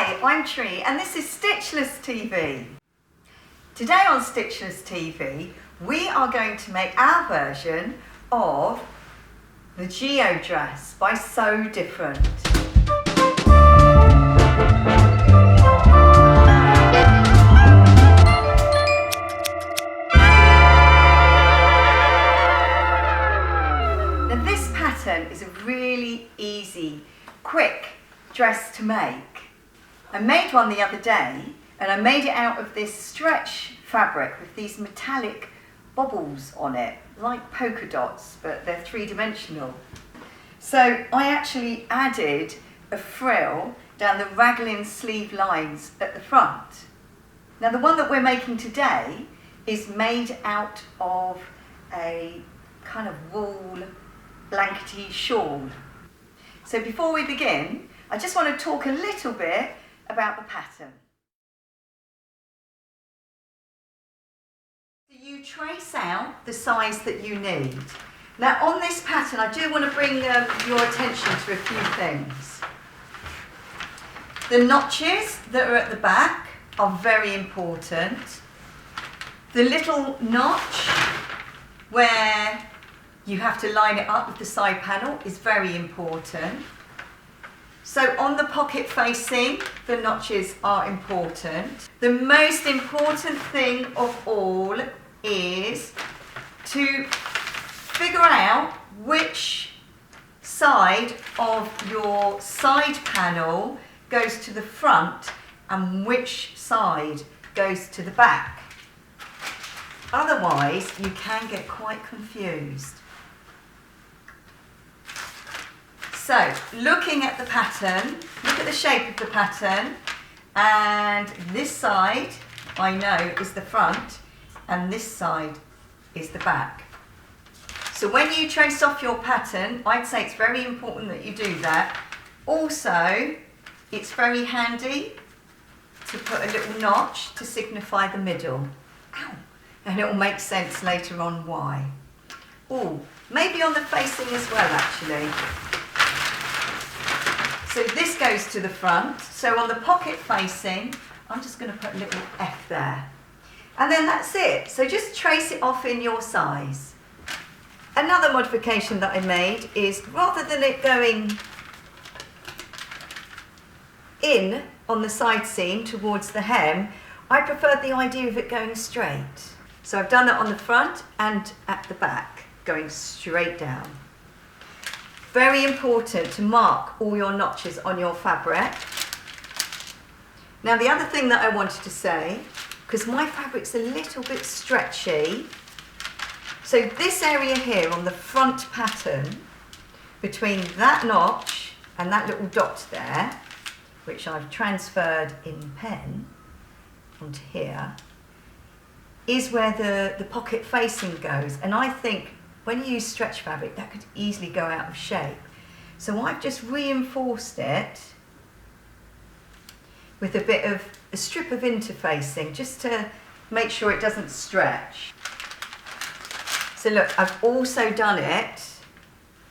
Hi, I'm Tree and this is Stitchless TV. Today on Stitchless TV we are going to make our version of the Geo dress by So Different. Now this pattern is a really easy, quick dress to make. I made one the other day and I made it out of this stretch fabric with these metallic bobbles on it, like polka dots, but they're three-dimensional. So I actually added a frill down the raglan sleeve lines at the front. Now the one that we're making today is made out of a kind of wool blankety shawl. So before we begin, I just want to talk a little bit about the pattern. You trace out the size that you need. Now on this pattern I do want to bring your attention to a few things. The notches that are at the back are very important. The little notch where you have to line it up with the side panel is very important. So on the pocket facing, the notches are important. The most important thing of all is to figure out which side of your side panel goes to the front and which side goes to the back. Otherwise, you can get quite confused. So, looking at the pattern, look at the shape of the pattern, and this side I know is the front and this side is the back. So when you trace off your pattern, I'd say it's very important that you do that. Also, it's very handy to put a little notch to signify the middle. Ow! And it will make sense later on why. Oh, maybe on the facing as well actually. So this goes to the front, so on the pocket facing, I'm just going to put a little F there. And then that's it, so just trace it off in your size. Another modification that I made is, rather than it going in on the side seam towards the hem, I preferred the idea of it going straight. So I've done that on the front and at the back, going straight down. Very important to mark all your notches on your fabric. Now the other thing that I wanted to say, because my fabric's a little bit stretchy, so this area here on the front pattern, between that notch and that little dot there, which I've transferred in pen onto here, is where the pocket facing goes. And I think when you use stretch fabric, that could easily go out of shape. So I've just reinforced it with a strip of interfacing, just to make sure it doesn't stretch. So look, I've also done it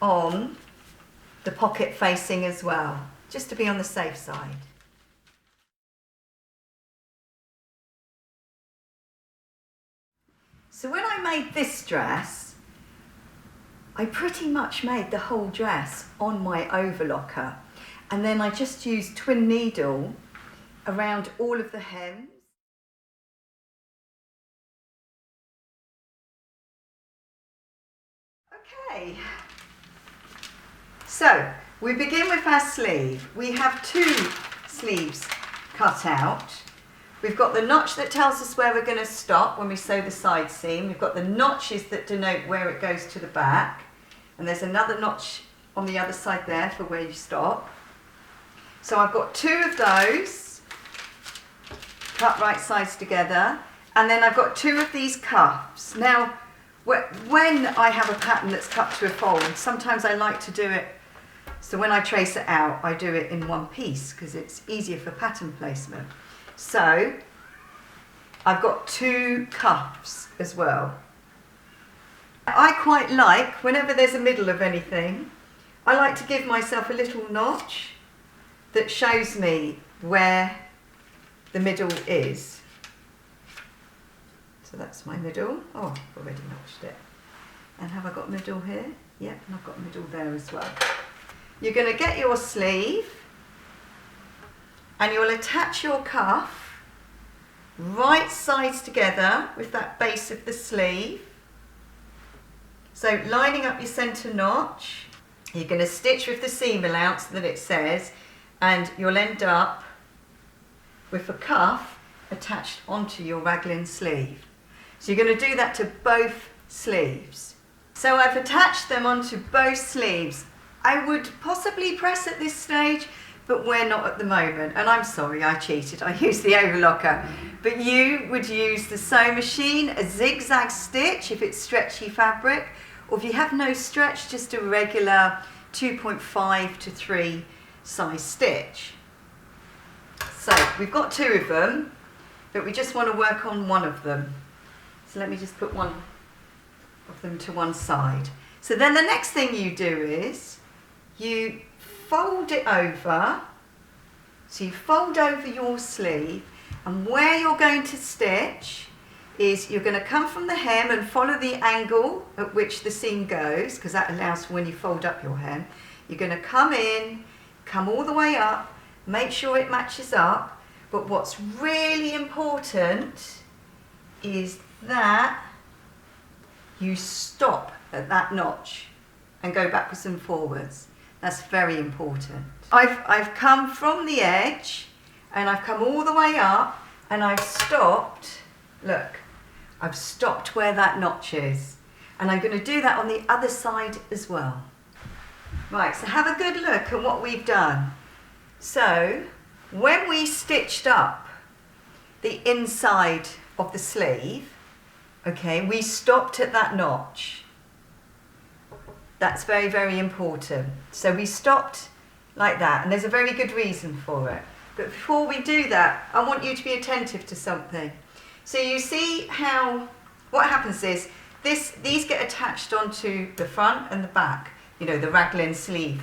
on the pocket facing as well, just to be on the safe side. So when I made this dress, I pretty much made the whole dress on my overlocker, and then I just used twin needle around all of the hems. Okay, so we begin with our sleeve. We have two sleeves cut out. We've got the notch that tells us where we're going to stop when we sew the side seam. We've got the notches that denote where it goes to the back. And there's another notch on the other side there for where you stop. So I've got two of those, cut right sides together. And then I've got two of these cuffs. Now, when I have a pattern that's cut to a fold, sometimes I like to do it, so when I trace it out, I do it in one piece because it's easier for pattern placement. So I've got two cuffs as well. I quite like, whenever there's a middle of anything, I like to give myself a little notch that shows me where the middle is. So that's my middle. Oh, I've already notched it. And have I got middle here? Yep, and I've got middle there as well. You're going to get your sleeve and you'll attach your cuff right sides together with that base of the sleeve. So lining up your centre notch, you're going to stitch with the seam allowance that it says, and you'll end up with a cuff attached onto your raglan sleeve. So you're going to do that to both sleeves. So I've attached them onto both sleeves. I would possibly press at this stage, but we're not at the moment. And I'm sorry, I cheated. I used the overlocker. But you would use the sewing machine, a zigzag stitch if it's stretchy fabric, or if you have no stretch, just a regular 2.5 to 3 size stitch. So we've got 2 of them, but we just want to work on one of them. So let me just put one of them to one side. So then the next thing you do is you fold it over. So you fold over your sleeve, and where you're going to stitch is you're going to come from the hem and follow the angle at which the seam goes, because that allows for when you fold up your hem. You're going to come in, come all the way up, make sure it matches up. But what's really important is that you stop at that notch and go backwards and forwards. That's very important. I've come from the edge and I've come all the way up and I've stopped. Look, I've stopped where that notch is, and I'm going to do that on the other side as well. Right, so have a good look at what we've done. So when we stitched up the inside of the sleeve, okay, we stopped at that notch. That's very, very important. So we stopped like that, and there's a very good reason for it. But before we do that, I want you to be attentive to something. So you see how, what happens is, these get attached onto the front and the back, you know, the raglan sleeve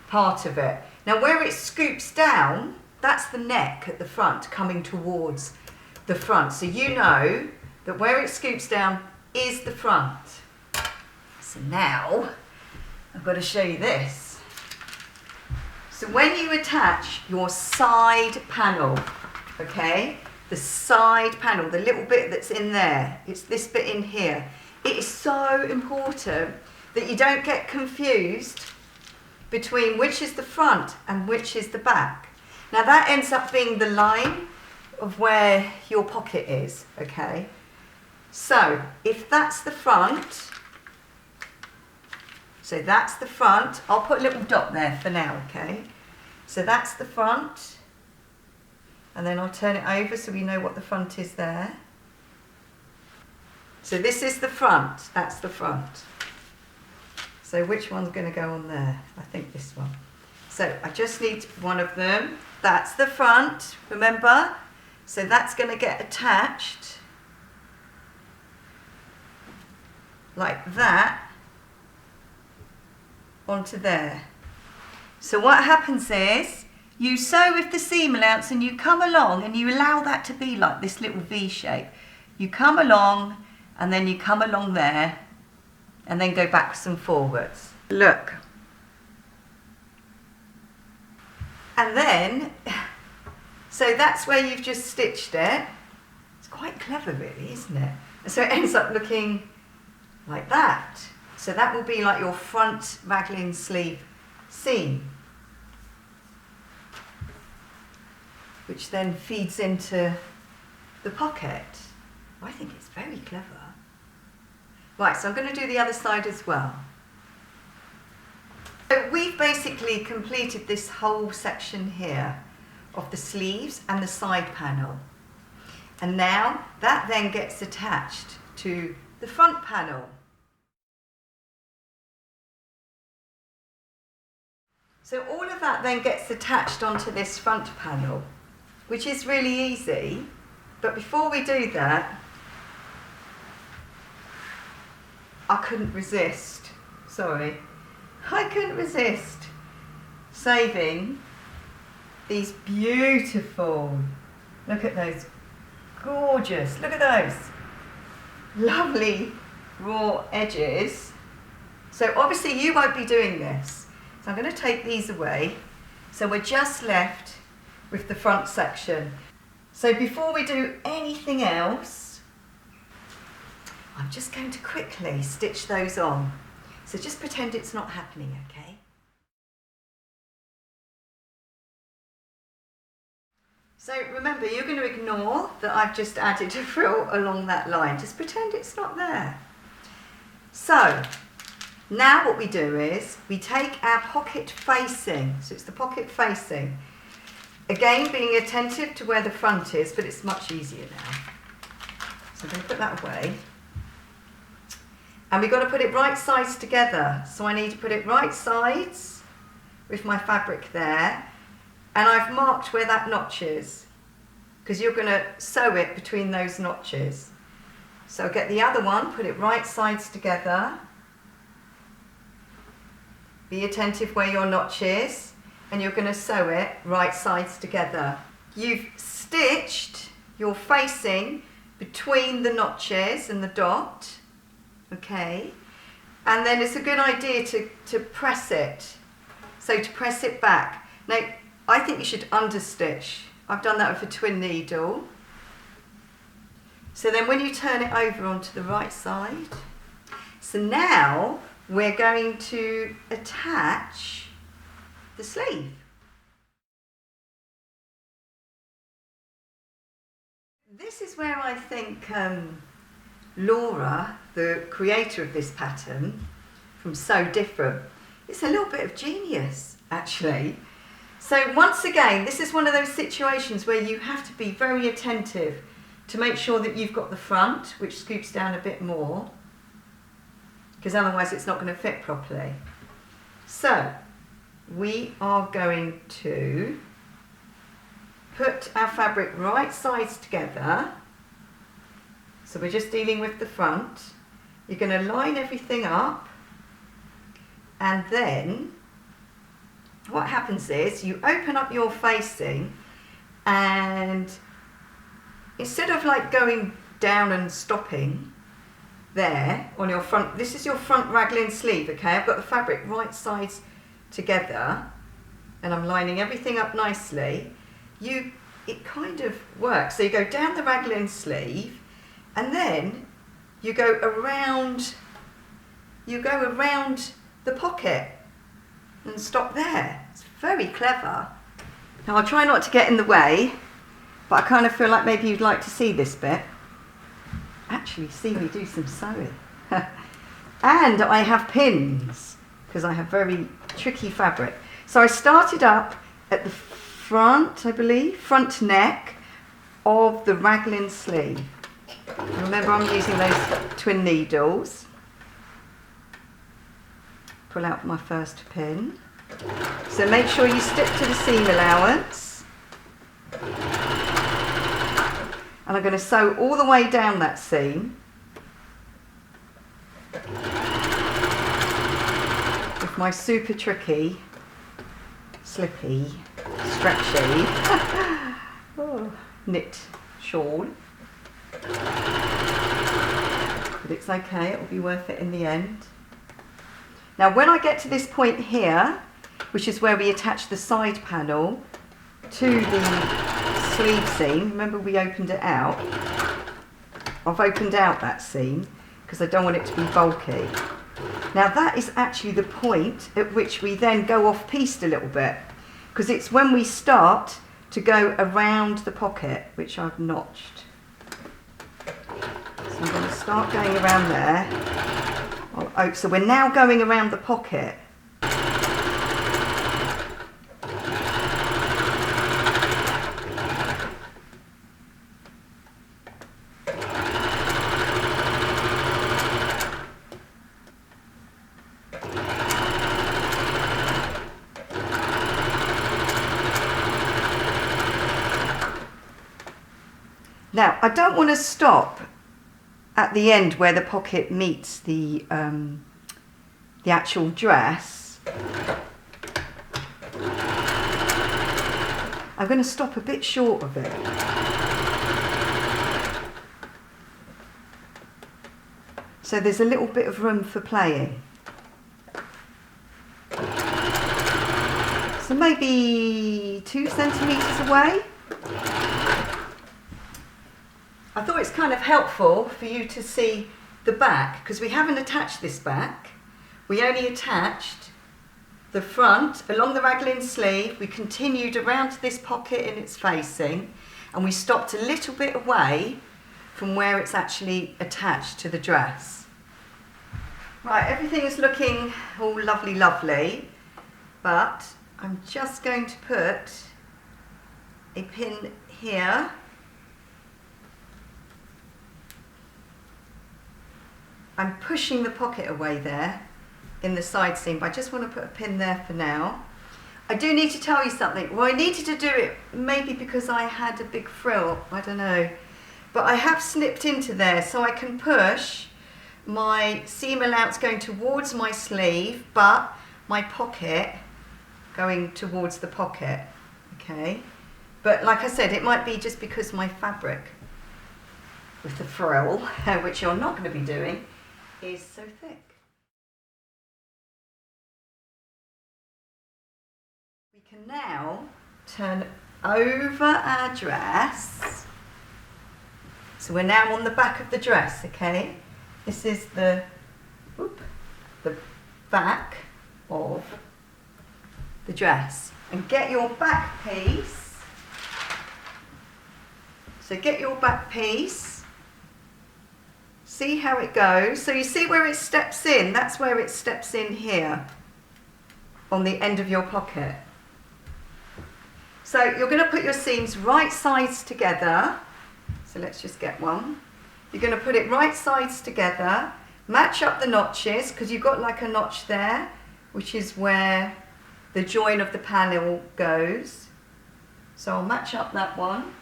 part of it. Now where it scoops down, that's the neck at the front coming towards the front. So you know that where it scoops down is the front. So now I've got to show you this. So when you attach your side panel, okay, the side panel, the little bit that's in there, it's this bit in here. It is so important that you don't get confused between which is the front and which is the back. Now that ends up being the line of where your pocket is, okay? So if that's the front, so that's the front, I'll put a little dot there for now, okay? So that's the front, and then I'll turn it over so we know what the front is there. So this is the front, that's the front. So which one's going to go on there? I think this one. So I just need one of them. That's the front, remember? So that's going to get attached like that onto there. So what happens is you sew with the seam allowance and you come along and you allow that to be like this little V shape. You come along and then you come along there and then go backwards and forwards. Look. And then, so that's where you've just stitched it. It's quite clever really, isn't it? And so it ends up looking like that. So that will be like your front raglan sleeve seam, which then feeds into the pocket. I think it's very clever. Right, so I'm going to do the other side as well. So we've basically completed this whole section here of the sleeves and the side panel. And now that then gets attached to the front panel. So all of that then gets attached onto this front panel, which is really easy. But before we do that, I couldn't resist, I couldn't resist saving these beautiful, look at those, gorgeous, look at those, lovely raw edges. So obviously you won't be doing this. So I'm going to take these away. So we're just left with the front section. So before we do anything else, I'm just going to quickly stitch those on. So just pretend it's not happening, okay? So remember, you're going to ignore that I've just added a frill along that line. Just pretend it's not there. So now what we do is we take our pocket facing, so it's the pocket facing. Again, being attentive to where the front is, but it's much easier now. So I'm going to put that away. And we've got to put it right sides together. So I need to put it right sides with my fabric there. And I've marked where that notch is, because you're going to sew it between those notches. So get the other one, put it right sides together. Be attentive where your notch is, and you're going to sew it right sides together. You've stitched your facing between the notches and the dot, okay? And then it's a good idea to press it. So to press it back. Now, I think you should understitch. I've done that with a twin needle. So then when you turn it over onto the right side, so now we're going to attach the sleeve. This is where I think Laura, the creator of this pattern, from So Different, it's a little bit of genius, actually. So once again, this is one of those situations where you have to be very attentive to make sure that you've got the front, which scoops down a bit more, because otherwise it's not going to fit properly. So we are going to put our fabric right sides together. So we're just dealing with the front. You're going to line everything up, and then what happens is you open up your facing, and instead of like going down and stopping there on your front, this is your front raglan sleeve, okay? I've got the fabric right sides together and I'm lining everything up nicely. It kind of works. So you go down the raglan sleeve, and then you go around the pocket and stop there. It's very clever. Now I'll try not to get in the way, but I kind of feel like maybe you'd like to see this bit. Actually see me do some sewing. And I have pins, because I have very tricky fabric. So I started up at the front, I believe, front neck of the raglan sleeve. And remember, I'm using those twin needles. Pull out my first pin. So make sure you stick to the seam allowance. And I'm going to sew all the way down that seam with my super tricky, slippy, stretchy knit shawl. But it's okay, it'll be worth it in the end. Now when I get to this point here, which is where we attach the side panel to the sleeve seam, remember we opened it out, I've opened out that seam because I don't want it to be bulky. Now that is actually the point at which we then go off piste a little bit, because it's when we start to go around the pocket, which I've notched. So I'm going to start going around there. Oh, so we're now going around the pocket. Now, I don't want to stop at the end where the pocket meets the actual dress. I'm going to stop a bit short of it. So there's a little bit of room for playing. So maybe 2 centimetres away. I thought it's kind of helpful for you to see the back, because we haven't attached this back. We only attached the front along the raglan sleeve. We continued around to this pocket in its facing, and we stopped a little bit away from where it's actually attached to the dress. Right, everything is looking all lovely, lovely, but I'm just going to put a pin here. I'm pushing the pocket away there in the side seam, but I just want to put a pin there for now. I do need to tell you something. Well, I needed to do it maybe because I had a big frill, I don't know. But I have snipped into there, so I can push my seam allowance going towards my sleeve, but my pocket going towards the pocket, okay? But like I said, it might be just because my fabric with the frill, which you're not going to be doing, is so thick. We can now turn over our dress. So we're now on the back of the dress, okay? This is the back of the dress. And get your back piece. So get your back piece. See how it goes. So you see where it steps in? That's where it steps in here on the end of your pocket. So you're going to put your seams right sides together. So let's just get one. You're going to put it right sides together, match up the notches, because you've got like a notch there, which is where the join of the panel goes. So I'll match up that one.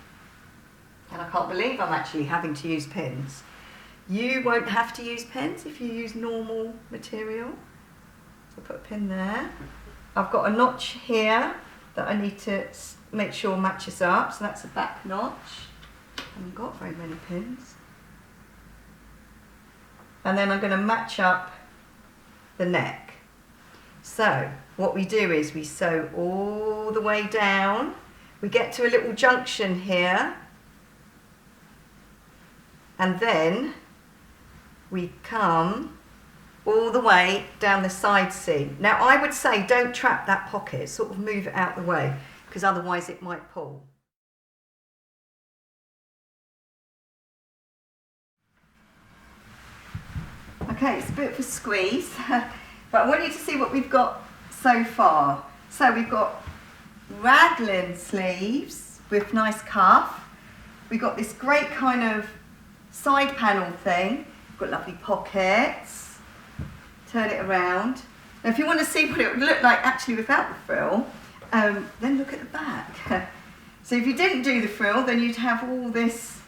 And I can't believe I'm actually having to use pins. You won't have to use pins if you use normal material. So put a pin there. I've got a notch here that I need to make sure matches up. So that's a back notch. I haven't got very many pins. And then I'm going to match up the neck. So what we do is we sew all the way down. We get to a little junction here. And then we come all the way down the side seam. Now I would say don't trap that pocket, sort of move it out the way, because otherwise it might pull. Okay, it's a bit of a squeeze, but I want you to see what we've got so far. So we've got raglan sleeves with nice cuff. We've got this great kind of side panel thing. We've got lovely pockets. Turn it around. Now if you want to see what it would look like actually without the frill, then look at the back. So if you didn't do the frill, then you'd have all this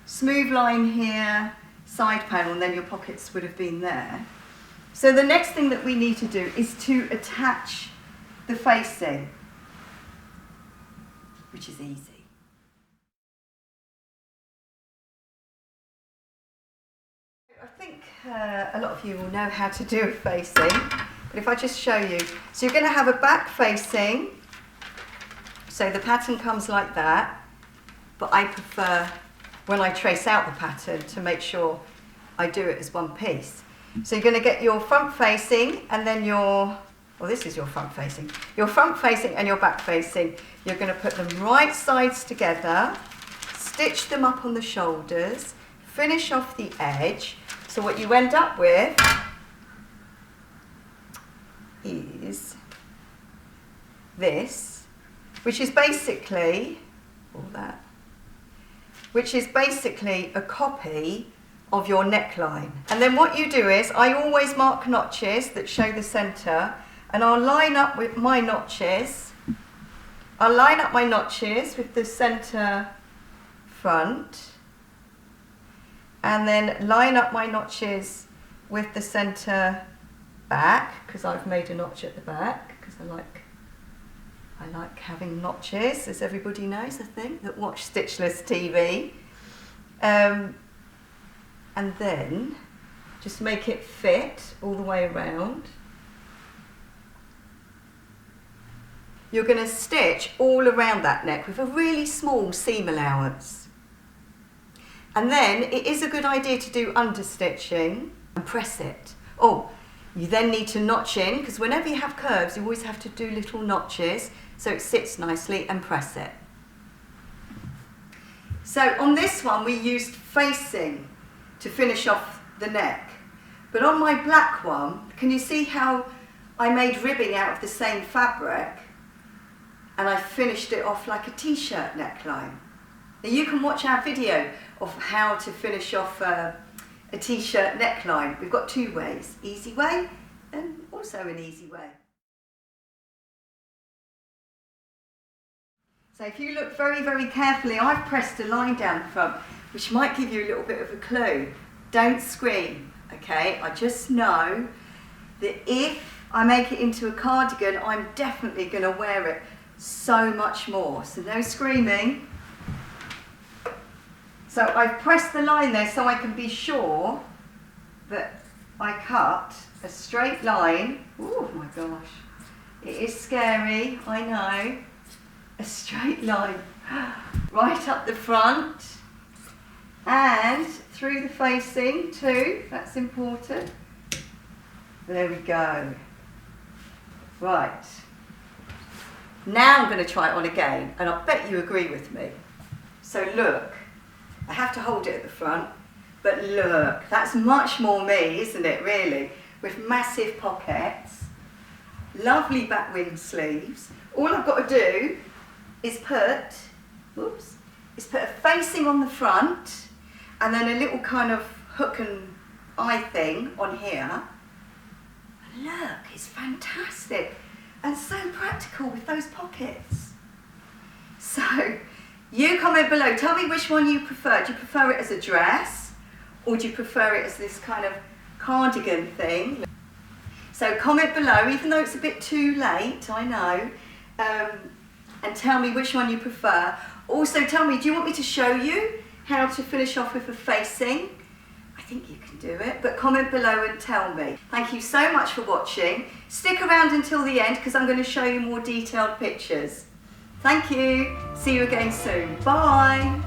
smooth line here, side panel, and then your pockets would have been there. So the next thing that we need to do is to attach the facing, which is easy. I think a lot of you will know how to do a facing, but if I just show you. So you're going to have a back facing, so the pattern comes like that, but I prefer when I trace out the pattern to make sure I do it as one piece. So you're going to get your front facing and then well, this is your front facing. Your front facing and your back facing. You're going to put them right sides together, stitch them up on the shoulders, finish off the edge. So what you end up with is this, which is basically a copy of your neckline. And then what you do is, I always mark notches that show the centre, and I'll line up with my notches. I'll line up my notches with the centre front, and then line up my notches with the centre back, because I've made a notch at the back, because I like having notches, as everybody knows, I think, that watch Stitchless TV. And then just make it fit all the way around. You're going to stitch all around that neck with a really small seam allowance. And then it is a good idea to do understitching and press it. Oh, you then need to notch in, because whenever you have curves, you always have to do little notches so it sits nicely, and press it. So on this one, we used facing to finish off the neck. But on my black one, can you see how I made ribbing out of the same fabric and I finished it off like a t-shirt neckline? Now you can watch our video of how to finish off a t-shirt neckline. We've got two ways, easy way and also an easy way. So if you look very, very carefully, I've pressed a line down the front, which might give you a little bit of a clue. Don't scream, okay? I just know that if I make it into a cardigan, I'm definitely going to wear it so much more. So no screaming. So I've pressed the line there so I can be sure that I cut a straight line. Oh my gosh, it is scary, I know. A straight line right up the front and through the facing too, that's important. There we go. Right, now I'm going to try it on again, and I bet you agree with me. So look, I have to hold it at the front, but look, that's much more me, isn't it, really? With massive pockets, lovely back wing sleeves. All I've got to do is put a facing on the front and then a little kind of hook and eye thing on here. Look, it's fantastic and so practical with those pockets. So you comment below, tell me which one you prefer. Do you prefer it as a dress or do you prefer it as this kind of cardigan thing? So comment below, even though it's a bit too late, I know, and tell me which one you prefer. Also tell me, do you want me to show you how to finish off with a facing? I think you can do it, but comment below and tell me. Thank you so much for watching. Stick around until the end because I'm going to show you more detailed pictures. Thank you. See you again soon. Bye.